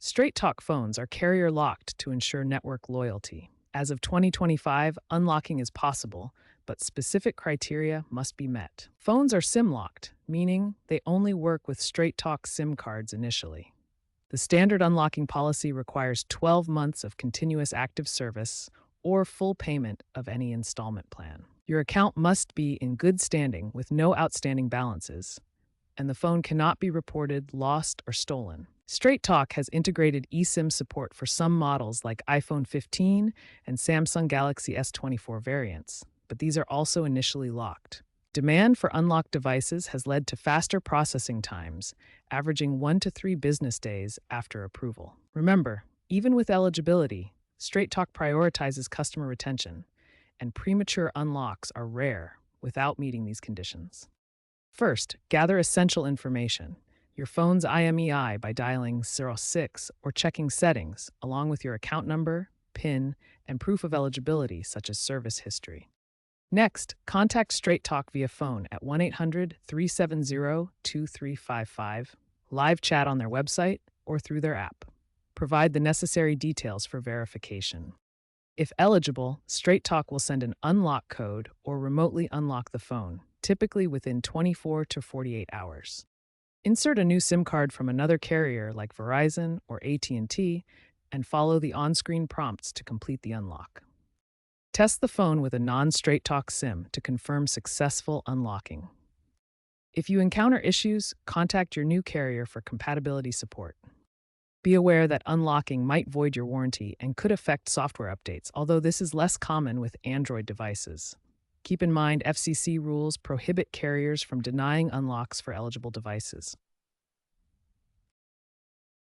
Straight Talk phones are carrier locked to ensure network loyalty. As of 2025, unlocking is possible, but specific criteria must be met. Phones are SIM locked, meaning they only work with Straight Talk SIM cards initially. The standard unlocking policy requires 12 months of continuous active service or full payment of any installment plan. Your account must be in good standing with no outstanding balances, and the phone cannot be reported lost or stolen. Straight Talk has integrated eSIM support for some models like iPhone 15 and Samsung Galaxy S24 variants, but these are also initially locked. Demand for unlocked devices has led to faster processing times, averaging 1 to 3 business days after approval. Remember, even with eligibility, Straight Talk prioritizes customer retention, and premature unlocks are rare without meeting these conditions. First, gather essential information: your phone's IMEI by dialing 06 or checking settings, along with your account number, PIN, and proof of eligibility, such as service history. Next, contact Straight Talk via phone at 1-800-370-2355, live chat on their website, or through their app. Provide the necessary details for verification. If eligible, Straight Talk will send an unlock code or remotely unlock the phone, typically within 24 to 48 hours. Insert a new SIM card from another carrier like Verizon or AT&T and follow the on-screen prompts to complete the unlock. Test the phone with a non-Straight Talk SIM to confirm successful unlocking. If you encounter issues, contact your new carrier for compatibility support. Be aware that unlocking might void your warranty and could affect software updates, although this is less common with Android devices. Keep in mind, FCC rules prohibit carriers from denying unlocks for eligible devices.